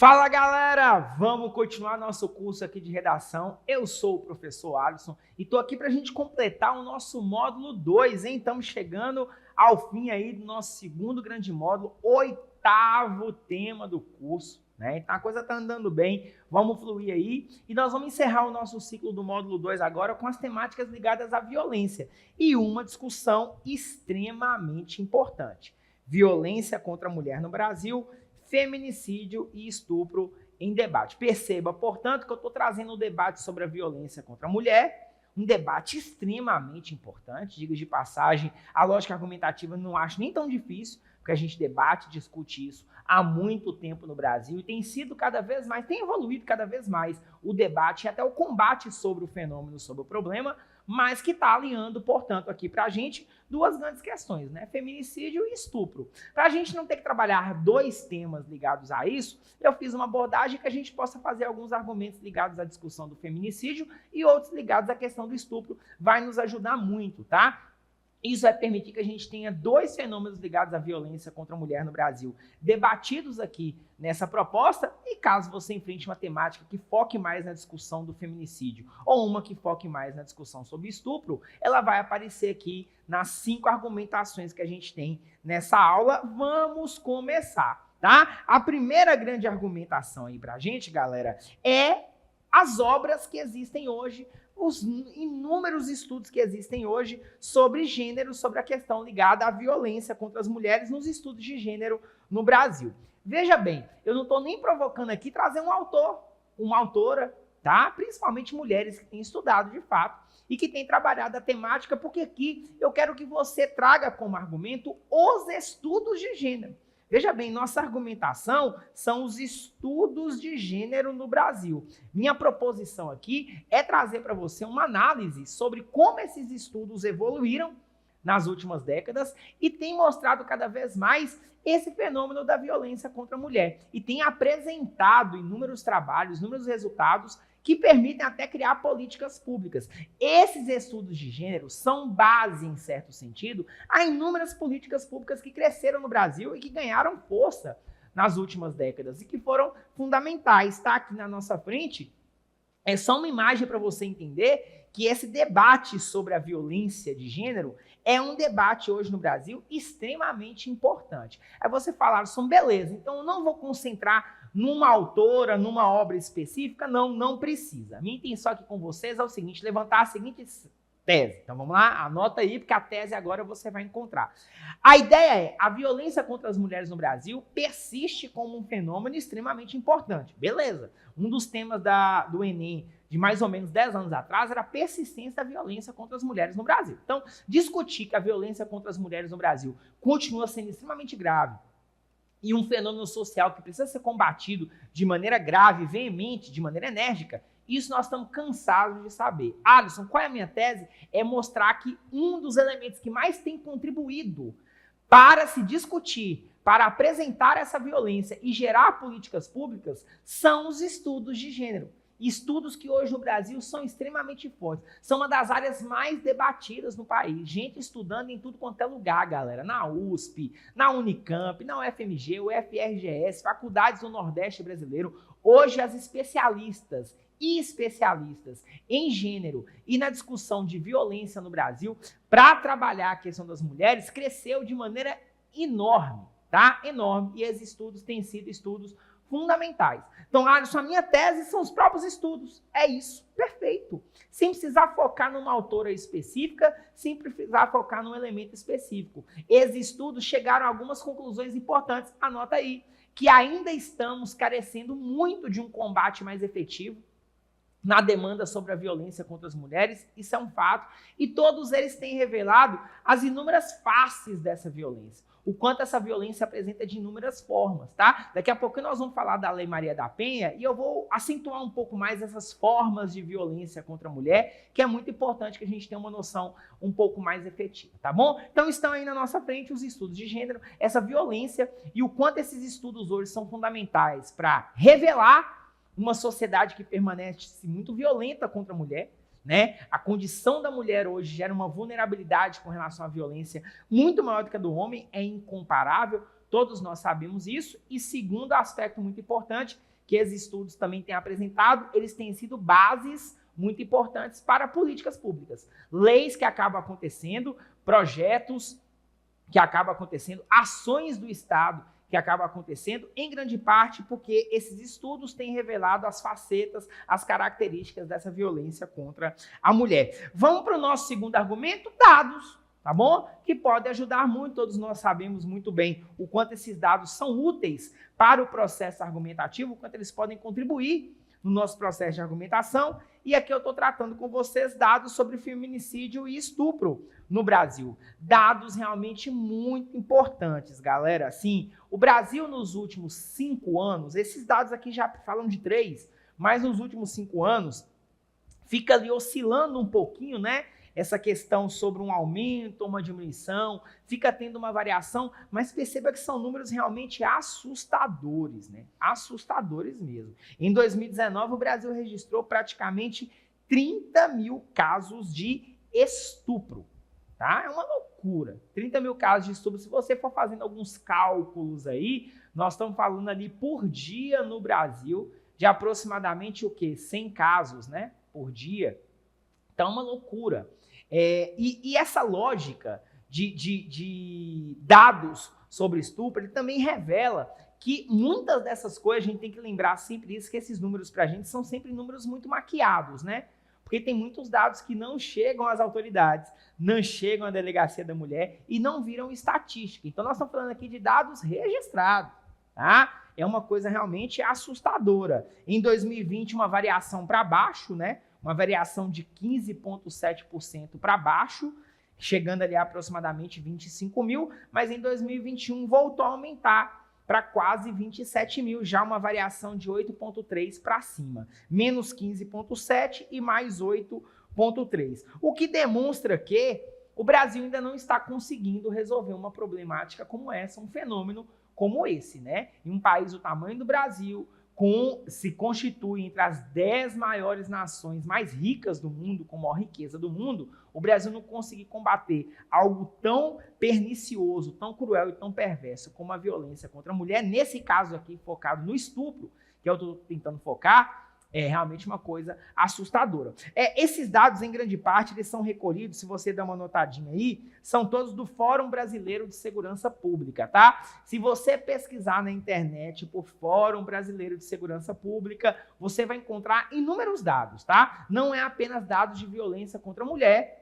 Fala galera, vamos continuar nosso curso aqui de redação. Eu sou o professor Alisson e estou aqui para a gente completar o nosso módulo 2, hein? Estamos chegando ao fim aí do nosso segundo grande módulo, oitavo tema do curso, né? Então a coisa está andando bem, vamos fluir aí e nós vamos encerrar o nosso ciclo do módulo 2 agora com as temáticas ligadas à violência e uma discussão extremamente importante: violência contra a mulher no Brasil, feminicídio e estupro em debate. Perceba, portanto, que eu estou trazendo um debate sobre a violência contra a mulher, um debate extremamente importante, diga de passagem, a lógica argumentativa não acho nem tão difícil, porque a gente debate, discute isso há muito tempo no Brasil e tem sido cada vez mais, tem evoluído cada vez mais o debate e até o combate sobre o fenômeno, sobre o problema, mas que está alinhando, portanto, aqui para a gente duas grandes questões, né? Feminicídio e estupro. Para a gente não ter que trabalhar dois temas ligados a isso, eu fiz uma abordagem que a gente possa fazer alguns argumentos ligados à discussão do feminicídio e outros ligados à questão do estupro. Vai nos ajudar muito, tá? Isso vai permitir que a gente tenha dois fenômenos ligados à violência contra a mulher no Brasil debatidos aqui nessa proposta, e caso você enfrente uma temática que foque mais na discussão do feminicídio ou uma que foque mais na discussão sobre estupro, ela vai aparecer aqui nas 5 argumentações que a gente tem nessa aula. Vamos começar, tá? A primeira grande argumentação aí pra gente, galera, é as obras que existem hoje, os inúmeros estudos que existem hoje sobre gênero, sobre a questão ligada à violência contra as mulheres nos estudos de gênero no Brasil. Veja bem, eu não estou nem provocando aqui trazer um autor, uma autora, tá? Principalmente mulheres que têm estudado de fato e que têm trabalhado a temática, porque aqui eu quero que você traga como argumento os estudos de gênero. Veja bem, nossa argumentação são os estudos de gênero no Brasil. Minha proposição aqui é trazer para você uma análise sobre como esses estudos evoluíram nas últimas décadas e tem mostrado cada vez mais esse fenômeno da violência contra a mulher. E tem apresentado inúmeros trabalhos, inúmeros resultados que permitem até criar políticas públicas. Esses estudos de gênero são base, em certo sentido, a inúmeras políticas públicas que cresceram no Brasil e que ganharam força nas últimas décadas e que foram fundamentais. Está aqui na nossa frente, é só uma imagem para você entender que esse debate sobre a violência de gênero é um debate hoje no Brasil extremamente importante. Aí você fala, Alisson, beleza, então eu não vou concentrar numa autora, numa obra específica, não precisa. A minha intenção aqui com vocês é o seguinte, levantar a seguinte tese. Então vamos lá, anota aí, porque a tese agora você vai encontrar. A ideia é, a violência contra as mulheres no Brasil persiste como um fenômeno extremamente importante. Beleza, um dos temas do Enem de mais ou menos 10 anos atrás era a persistência da violência contra as mulheres no Brasil. Então, discutir que a violência contra as mulheres no Brasil continua sendo extremamente grave, e um fenômeno social que precisa ser combatido de maneira grave, veemente, de maneira enérgica, isso nós estamos cansados de saber. Alisson, qual é a minha tese? É mostrar que um dos elementos que mais tem contribuído para se discutir, para apresentar essa violência e gerar políticas públicas, são os estudos de gênero. Estudos que hoje no Brasil são extremamente fortes. São uma das áreas mais debatidas no país. Gente estudando em tudo quanto é lugar, galera. Na USP, na Unicamp, na UFMG, UFRGS, faculdades do Nordeste brasileiro. Hoje as especialistas e especialistas em gênero e na discussão de violência no Brasil, para trabalhar a questão das mulheres, cresceu de maneira enorme, tá? Enorme. E esses estudos têm sido estudos fundamentais. Então, Alisson, a minha tese são os próprios estudos. É isso. Perfeito. Sem precisar focar numa autora específica, sem precisar focar num elemento específico. Esses estudos chegaram a algumas conclusões importantes. Anota aí. Que ainda estamos carecendo muito de um combate mais efetivo na demanda sobre a violência contra as mulheres. Isso é um fato. E todos eles têm revelado as inúmeras faces dessa violência. O quanto essa violência apresenta de inúmeras formas, tá? Daqui a pouco nós vamos falar da Lei Maria da Penha e eu vou acentuar um pouco mais essas formas de violência contra a mulher, que é muito importante que a gente tenha uma noção um pouco mais efetiva, tá bom? Então estão aí na nossa frente os estudos de gênero, essa violência e o quanto esses estudos hoje são fundamentais para revelar uma sociedade que permanece muito violenta contra a mulher, né? A condição da mulher hoje gera uma vulnerabilidade com relação à violência muito maior do que a do homem, é incomparável, todos nós sabemos isso. E segundo aspecto muito importante, que esses estudos também têm apresentado, eles têm sido bases muito importantes para políticas públicas. Leis que acabam acontecendo, projetos que acabam acontecendo, ações do Estado que acabam acontecendo, em grande parte porque esses estudos têm revelado as facetas, as características dessa violência contra a mulher. Vamos para o nosso segundo argumento, dados, tá bom? Que pode ajudar muito, todos nós sabemos muito bem o quanto esses dados são úteis para o processo argumentativo, o quanto eles podem contribuir no nosso processo de argumentação. E aqui eu estou tratando com vocês dados sobre feminicídio e estupro no Brasil. Dados realmente muito importantes, galera. Assim, o Brasil nos últimos 5 anos, esses dados aqui já falam de 3, mas nos últimos 5 anos, fica ali oscilando um pouquinho, né? Essa questão sobre um aumento ou uma diminuição, fica tendo uma variação, mas perceba que são números realmente assustadores, né? Assustadores mesmo. Em 2019, o Brasil registrou praticamente 30 mil casos de estupro, tá? É uma loucura. 30 mil casos de estupro. Se você for fazendo alguns cálculos aí, nós estamos falando ali por dia no Brasil de aproximadamente o quê? 100 casos, né? Por dia. Então, é uma loucura. E essa lógica de dados sobre estupro, ele também revela que muitas dessas coisas, a gente tem que lembrar sempre isso, que esses números para a gente são sempre números muito maquiados, né? Porque tem muitos dados que não chegam às autoridades, não chegam à delegacia da mulher e não viram estatística. Então, nós estamos falando aqui de dados registrados, tá? É uma coisa realmente assustadora. Em 2020, uma variação para baixo, né? Uma variação de 15,7% para baixo, chegando ali a aproximadamente 25 mil, mas em 2021 voltou a aumentar para quase 27 mil, já uma variação de 8,3% para cima, menos 15,7% e mais 8,3%. O que demonstra que o Brasil ainda não está conseguindo resolver uma problemática como essa, um fenômeno como esse, né? Em um país do tamanho do Brasil, se constitui entre as 10 maiores nações mais ricas do mundo, com maior riqueza do mundo, o Brasil não conseguir combater algo tão pernicioso, tão cruel e tão perverso como a violência contra a mulher, nesse caso aqui focado no estupro, que eu estou tentando focar, é realmente uma coisa assustadora. Esses dados, em grande parte, eles são recolhidos, se você der uma notadinha aí, são todos do Fórum Brasileiro de Segurança Pública, tá? Se você pesquisar na internet por Fórum Brasileiro de Segurança Pública, você vai encontrar inúmeros dados, tá? Não é apenas dados de violência contra a mulher.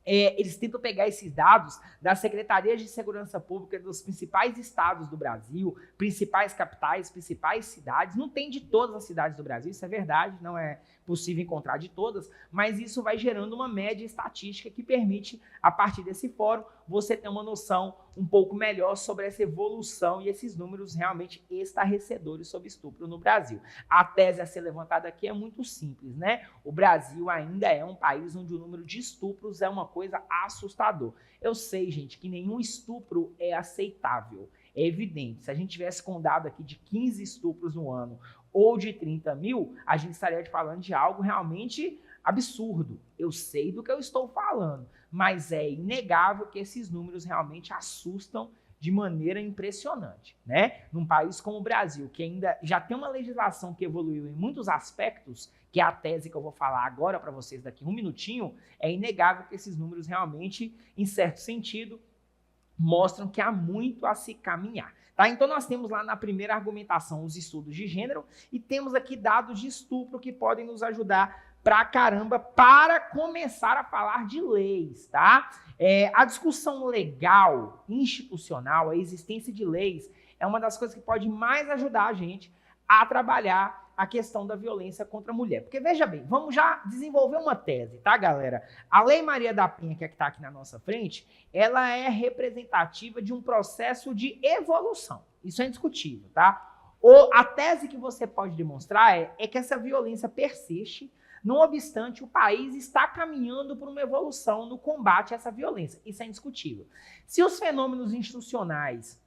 Eles tentam pegar esses dados das secretarias de segurança pública dos principais estados do Brasil, principais capitais, principais cidades. Não tem de todas as cidades do Brasil, isso é verdade, não é possível encontrar de todas, mas isso vai gerando uma média estatística que permite, a partir desse fórum, você ter uma noção um pouco melhor sobre essa evolução e esses números realmente estarrecedores sobre estupro no Brasil. A tese a ser levantada aqui é muito simples, né? O Brasil ainda é um país onde o número de estupros é uma coisa assustador. Eu sei, gente, que nenhum estupro é aceitável. É evidente. Se a gente tivesse com um dado aqui de 15 estupros no ano ou de 30 mil, a gente estaria falando de algo realmente absurdo. Eu sei do que eu estou falando, mas é inegável que esses números realmente assustam de maneira impressionante, né? Num país como o Brasil, que ainda já tem uma legislação que evoluiu em muitos aspectos, que é a tese que eu vou falar agora para vocês daqui a um minutinho, é inegável que esses números realmente, em certo sentido, mostram que há muito a se caminhar. Tá? Então nós temos lá na primeira argumentação os estudos de gênero e temos aqui dados de estupro que podem nos ajudar pra caramba para começar a falar de leis, tá? A discussão legal, institucional, a existência de leis é uma das coisas que pode mais ajudar a gente a trabalhar a questão da violência contra a mulher. Porque, veja bem, vamos já desenvolver uma tese, tá, galera? A Lei Maria da Penha, que é que está aqui na nossa frente, ela é representativa de um processo de evolução. Isso é indiscutível, tá? A tese que você pode demonstrar é que essa violência persiste. Não obstante, o país está caminhando por uma evolução no combate a essa violência. Isso é indiscutível. Se os fenômenos institucionais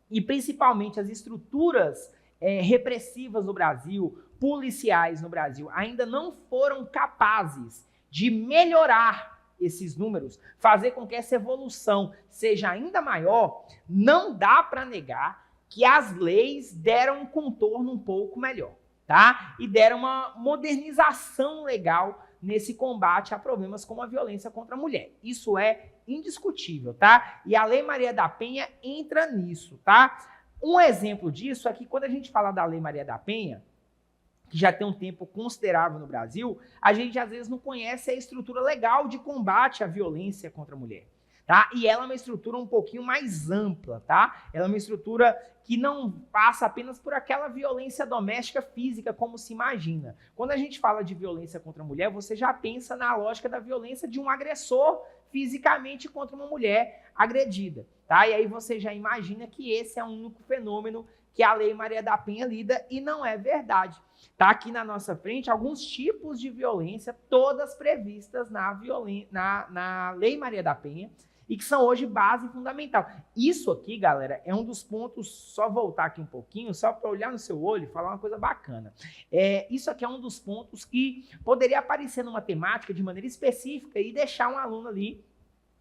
e principalmente as estruturas repressivas no Brasil, policiais no Brasil, ainda não foram capazes de melhorar esses números, fazer com que essa evolução seja ainda maior, não dá para negar que as leis deram um contorno um pouco melhor, tá? E deram uma modernização legal nesse combate a problemas como a violência contra a mulher. Isso é indiscutível, tá? E a Lei Maria da Penha entra nisso, tá? Um exemplo disso é que quando a gente fala da Lei Maria da Penha, que já tem um tempo considerável no Brasil, a gente às vezes não conhece a estrutura legal de combate à violência contra a mulher. Tá? E ela é uma estrutura um pouquinho mais ampla, tá? Ela é uma estrutura que não passa apenas por aquela violência doméstica física, como se imagina. Quando a gente fala de violência contra a mulher, você já pensa na lógica da violência de um agressor fisicamente contra uma mulher agredida, tá? E aí você já imagina que esse é o único fenômeno que a Lei Maria da Penha lida, e não é verdade. Tá aqui na nossa frente alguns tipos de violência, todas previstas na Lei Maria da Penha, e que são hoje base fundamental. Isso aqui, galera, é um dos pontos, só voltar aqui um pouquinho, só para olhar no seu olho e falar uma coisa bacana. Isso aqui é um dos pontos que poderia aparecer numa temática de maneira específica e deixar um aluno ali,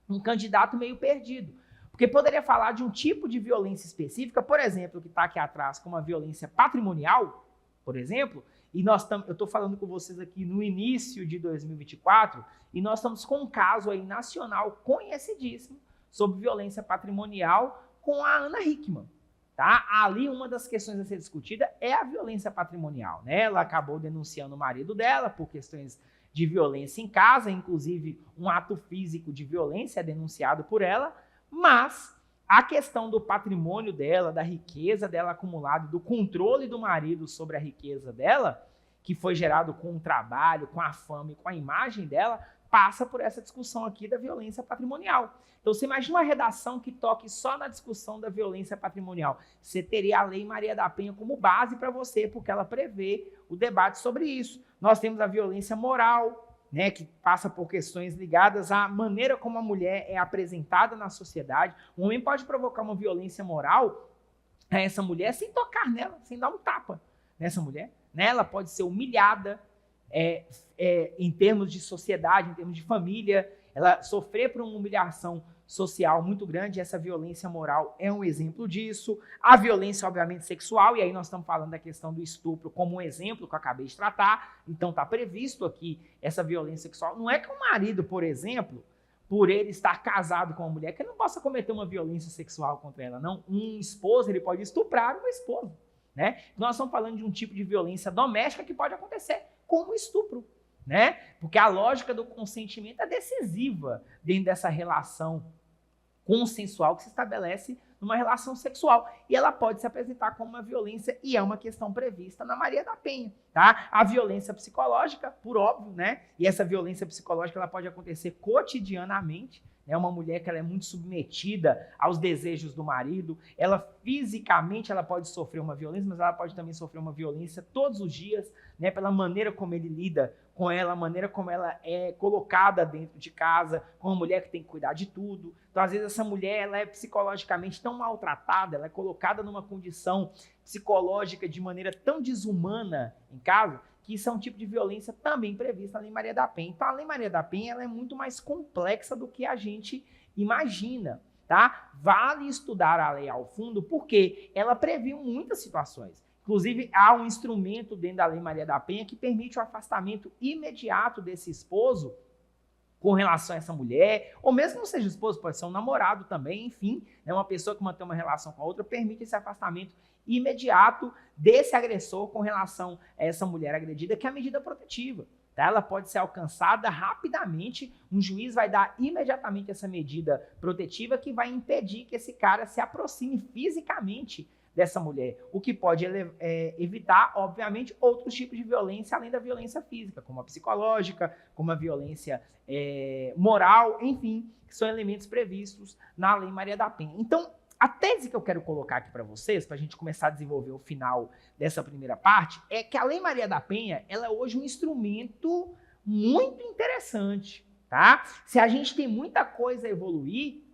um candidato meio perdido. Porque poderia falar de um tipo de violência específica, por exemplo, que está aqui atrás, como a violência patrimonial, por exemplo, e eu estou falando com vocês aqui no início de 2024, e nós estamos com um caso aí nacional conhecidíssimo sobre violência patrimonial com a Ana Hickman. Tá? Ali uma das questões a ser discutida é a violência patrimonial, né? Ela acabou denunciando o marido dela por questões de violência em casa, inclusive um ato físico de violência é denunciado por ela, mas a questão do patrimônio dela, da riqueza dela acumulada, do controle do marido sobre a riqueza dela, que foi gerado com o trabalho, com a fama e com a imagem dela, passa por essa discussão aqui da violência patrimonial. Então, você imagina uma redação que toque só na discussão da violência patrimonial. Você teria a Lei Maria da Penha como base para você, porque ela prevê o debate sobre isso. Nós temos a violência moral, né, que passa por questões ligadas à maneira como a mulher é apresentada na sociedade. Um homem pode provocar uma violência moral a essa mulher sem tocar nela, sem dar um tapa nessa mulher. Né? Ela pode ser humilhada em termos de sociedade, em termos de família, ela sofrer por uma humilhação social muito grande. Essa violência moral é um exemplo disso. A violência, obviamente, sexual, e aí nós estamos falando da questão do estupro como um exemplo que eu acabei de tratar. Então está previsto aqui essa violência sexual. Não é que o marido, por exemplo, por ele estar casado com uma mulher, que ele não possa cometer uma violência sexual contra ela, não. Um esposo, ele pode estuprar uma esposa, né? Nós estamos falando de um tipo de violência doméstica que pode acontecer, como o estupro, né? Porque a lógica do consentimento é decisiva dentro dessa relação consensual que se estabelece numa relação sexual. E ela pode se apresentar como uma violência, e é uma questão prevista na Maria da Penha, tá? A violência psicológica, por óbvio, né? E essa violência psicológica, ela pode acontecer cotidianamente, né? Uma mulher que ela é muito submetida aos desejos do marido, ela fisicamente ela pode sofrer uma violência, mas ela pode também sofrer uma violência todos os dias, né? Pela maneira como ele lida com ela, a maneira como ela é colocada dentro de casa, com uma mulher que tem que cuidar de tudo. Então, às vezes, essa mulher ela é psicologicamente tão maltratada, ela é colocada numa condição psicológica de maneira tão desumana em casa, que isso é um tipo de violência também prevista na Lei Maria da Penha. Então, a Lei Maria da Penha ela é muito mais complexa do que a gente imagina, tá? Vale estudar a lei ao fundo, porque ela previu muitas situações. Inclusive, há um instrumento dentro da Lei Maria da Penha que permite o afastamento imediato desse esposo com relação a essa mulher, ou mesmo não seja esposo, pode ser um namorado também, enfim, né, uma pessoa que mantém uma relação com a outra, permite esse afastamento imediato desse agressor com relação a essa mulher agredida, que é a medida protetiva. Tá? Ela pode ser alcançada rapidamente, um juiz vai dar imediatamente essa medida protetiva que vai impedir que esse cara se aproxime fisicamente dessa mulher, o que pode evitar, obviamente, outros tipos de violência, além da violência física, como a psicológica, como a violência moral, enfim, que são elementos previstos na Lei Maria da Penha. Então, a tese que eu quero colocar aqui para vocês, para a gente começar a desenvolver o final dessa primeira parte, é que a Lei Maria da Penha, ela é hoje um instrumento muito interessante, tá? Se a gente tem muita coisa a evoluir,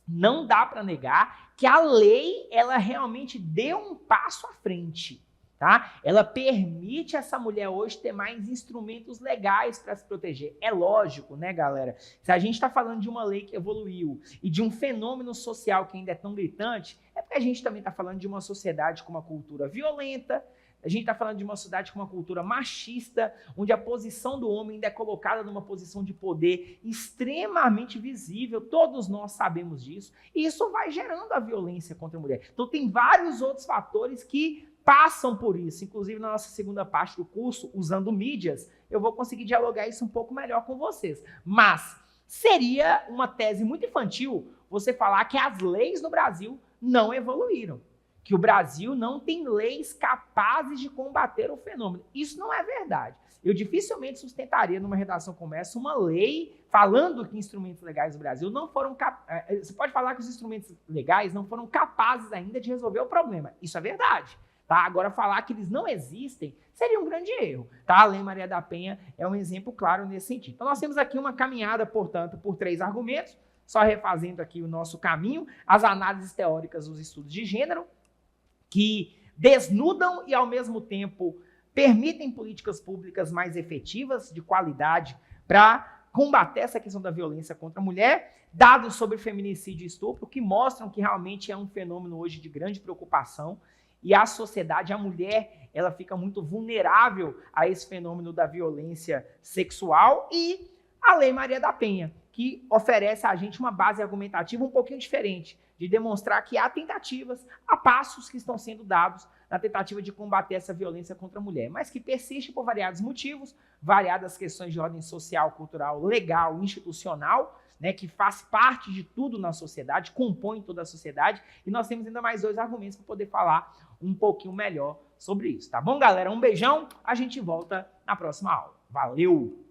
não dá para negar que a lei, ela realmente deu um passo à frente, tá? Ela permite essa mulher hoje ter mais instrumentos legais para se proteger. É lógico, né, galera? Se a gente está falando de uma lei que evoluiu e de um fenômeno social que ainda é tão gritante, é porque a gente também está falando de uma sociedade com uma cultura violenta, a gente está falando de uma sociedade com uma cultura machista, onde a posição do homem ainda é colocada numa posição de poder extremamente visível, todos nós sabemos disso, e isso vai gerando a violência contra a mulher. Então tem vários outros fatores que passam por isso, inclusive na nossa segunda parte do curso, usando mídias, eu vou conseguir dialogar isso um pouco melhor com vocês. Mas seria uma tese muito infantil você falar que as leis no Brasil não evoluíram, que o Brasil não tem leis capazes de combater o fenômeno. Isso não é verdade. Eu dificilmente sustentaria numa redação como essa uma lei falando que instrumentos legais do Brasil não foram capazes. Você pode falar que os instrumentos legais não foram capazes ainda de resolver o problema. Isso é verdade. Tá? Agora, falar que eles não existem seria um grande erro. Tá? A Lei Maria da Penha é um exemplo claro nesse sentido. Então, nós temos aqui uma caminhada, portanto, por 3 argumentos, só refazendo aqui o nosso caminho, as análises teóricas dos estudos de gênero, que desnudam e, ao mesmo tempo, permitem políticas públicas mais efetivas, de qualidade, para combater essa questão da violência contra a mulher, dados sobre feminicídio e estupro, que mostram que realmente é um fenômeno hoje de grande preocupação, e a sociedade, a mulher, ela fica muito vulnerável a esse fenômeno da violência sexual, e a Lei Maria da Penha, que oferece a gente uma base argumentativa um pouquinho diferente, de demonstrar que há tentativas, há passos que estão sendo dados na tentativa de combater essa violência contra a mulher, mas que persiste por variados motivos, variadas questões de ordem social, cultural, legal, institucional, né, que faz parte de tudo na sociedade, compõe toda a sociedade, e nós temos ainda mais 2 argumentos para poder falar um pouquinho melhor sobre isso, tá bom, galera? Um beijão, a gente volta na próxima aula. Valeu!